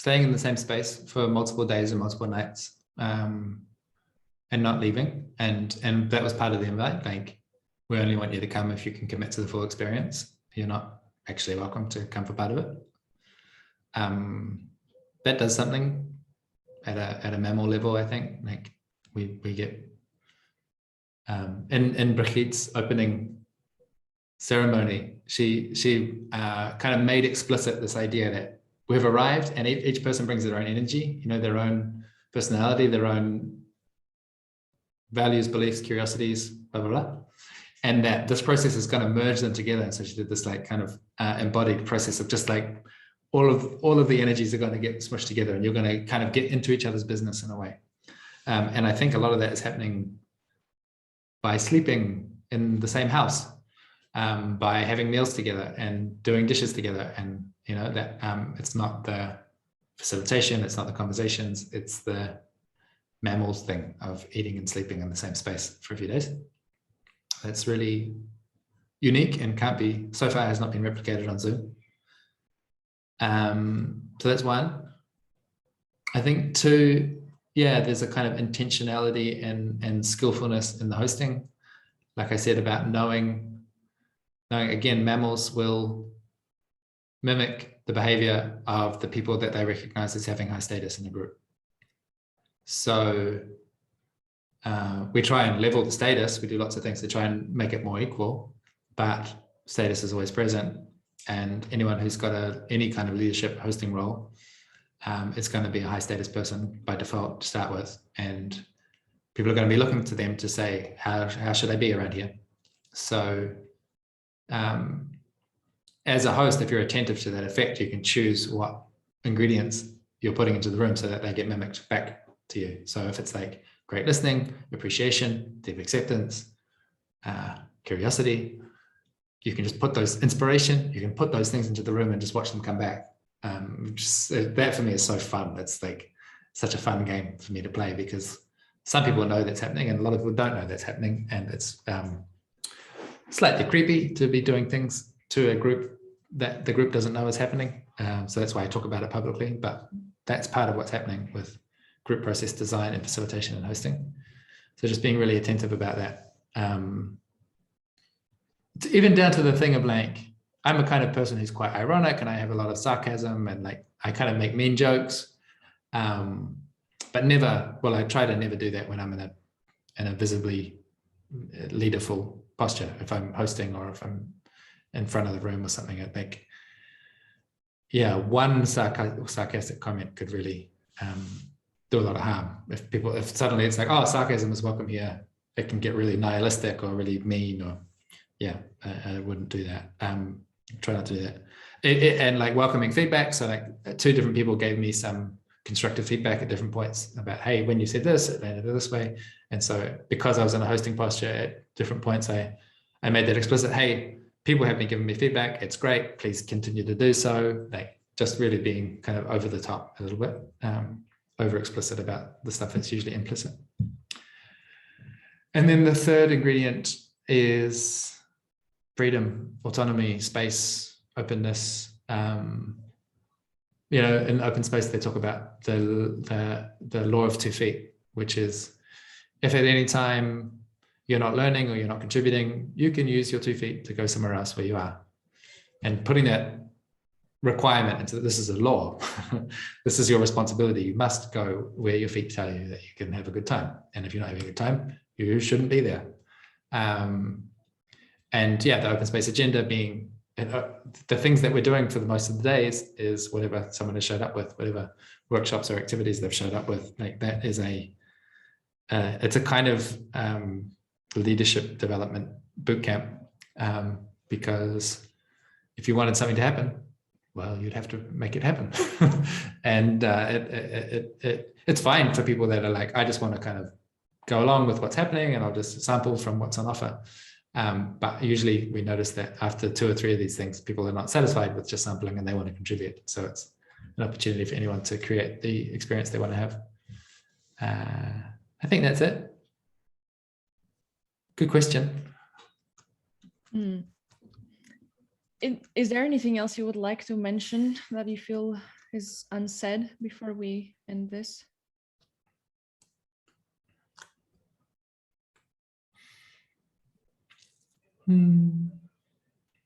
Staying in the same space for multiple days and multiple nights, and not leaving. And that was part of the invite. Like, we only want you to come if you can commit to the full experience. You're not actually welcome to come for part of it. That does something at a mammal level, I think. Like, we get in Brigitte's opening ceremony, she kind of made explicit this idea that we've arrived and each person brings their own energy, their own personality, their own values, beliefs, curiosities, blah, blah, blah. And that this process is going to merge them together. And so she did this like kind of embodied process of just like all of the energies are going to get smushed together and you're going to kind of get into each other's business in a way. And I think a lot of that is happening by sleeping in the same house, by having meals together and doing dishes together. And that it's not the facilitation, it's not the conversations, it's the mammals thing of eating and sleeping in the same space for a few days. That's really unique and so far has not been replicated on Zoom. So that's one. I think 2, there's a kind of intentionality and skillfulness in the hosting. Like I said, about knowing again, mammals will mimic the behavior of the people that they recognize as having high status in the group. So we try and level the status. We do lots of things to try and make it more equal, but status is always present. And anyone who's got any kind of leadership hosting role, it's going to be a high status person by default to start with. And people are going to be looking to them to say, how should I be around here? So as a host, if you're attentive to that effect, you can choose what ingredients you're putting into the room so that they get mimicked back to you. So if it's like great listening, appreciation, deep acceptance, curiosity, you can just put those inspiration, you can put those things into the room and just watch them come back. That for me is so fun. It's like such a fun game for me to play, because some people know that's happening and a lot of people don't know that's happening. And it's slightly creepy to be doing things to a group that the group doesn't know is happening. So that's why I talk about it publicly, but that's part of what's happening with group process design and facilitation and hosting. So just being really attentive about that. Even down to the thing of like, I'm a kind of person who's quite ironic and I have a lot of sarcasm and like, I kind of make mean jokes, but never, well, I try to never do that when I'm in a visibly leaderful posture. If I'm hosting or if I'm in front of the room or something, I think, yeah, one sarcastic comment could really do a lot of harm. If suddenly it's like, oh, sarcasm is welcome here, it can get really nihilistic or really mean, or yeah, I wouldn't do that. Try not to do that. And like welcoming feedback. So like 2 different people gave me some constructive feedback at different points about, hey, when you said this, it landed this way. And so because I was in a hosting posture at different points, I made that explicit, hey, people have been giving me feedback. It's great. Please continue to do so. Like just really being kind of over the top a little bit, over explicit about the stuff that's usually implicit. And then the third ingredient is freedom, autonomy, space, openness. You know, in open space, they talk about the law of 2 feet, which is if at any time you're not learning or you're not contributing, you can use your 2 feet to go somewhere else where you are. And putting that requirement into this is a law. This is your responsibility. You must go where your feet tell you that you can have a good time. And if you're not having a good time, you shouldn't be there. And yeah, the open space agenda being the things that we're doing for the most of the days is whatever someone has showed up with, whatever workshops or activities they've showed up with. Like that is it's a kind of leadership development bootcamp, because if you wanted something to happen, well, you'd have to make it happen. And it's fine for people that are like, I just want to kind of go along with what's happening and I'll just sample from what's on offer. But usually we notice that after 2 or 3 of these things, people are not satisfied with just sampling and they want to contribute. So it's an opportunity for anyone to create the experience they want to have. I think that's it. Good question. Is there anything else you would like to mention that you feel is unsaid before we end this?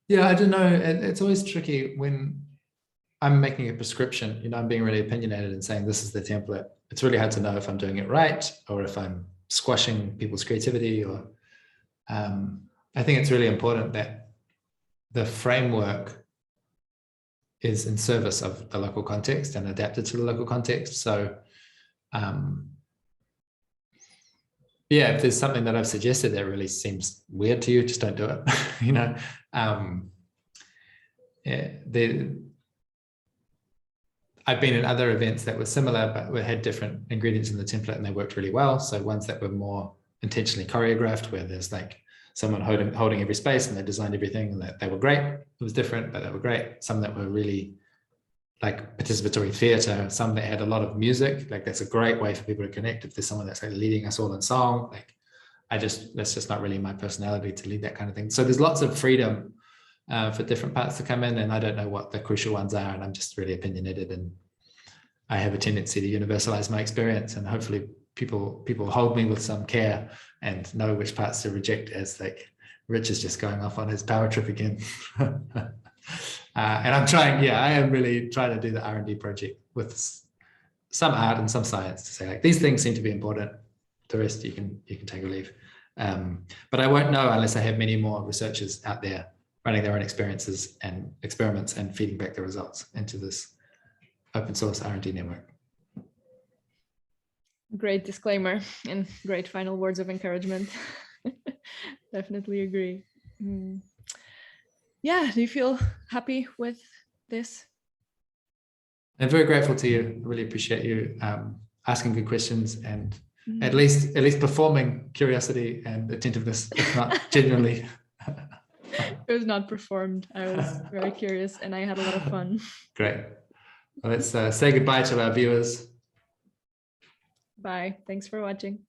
Yeah, I don't know. It's always tricky when I'm making a prescription, you know, I'm being really opinionated and saying this is the template. It's really hard to know if I'm doing it right or if I'm squashing people's creativity, or I think it's really important that the framework is in service of the local context and adapted to the local context. So yeah, if there's something that I've suggested that really seems weird to you, just don't do it. You know, I've been in other events that were similar, but we had different ingredients in the template and they worked really well. So ones that were more intentionally choreographed, where there's like someone holding every space and they designed everything and that they were great. It was different, but they were great. Some that were really like participatory theater, some that had a lot of music. Like that's a great way for people to connect. If there's someone that's like leading us all in song, like that's just not really my personality to lead that kind of thing. So there's lots of freedom for different parts to come in, and I don't know what the crucial ones are, and I'm just really opinionated, and I have a tendency to universalize my experience, and hopefully people hold me with some care and know which parts to reject, as like Rich is just going off on his power trip again. And I'm trying, yeah, I am really trying to do the R&D project with some art and some science to say like, these things seem to be important. The rest you can take or leave. But I won't know unless I have many more researchers out there running their own experiences and experiments and feeding back the results into this open source R&D network. Great disclaimer and great final words of encouragement. Definitely agree. Yeah, do you feel happy with this? I'm very grateful to you. I really appreciate you asking good questions and at least performing curiosity and attentiveness, if not genuinely. It was not performed. I was very curious and I had a lot of fun. Great. Well, let's say goodbye to our viewers. Bye. Thanks for watching.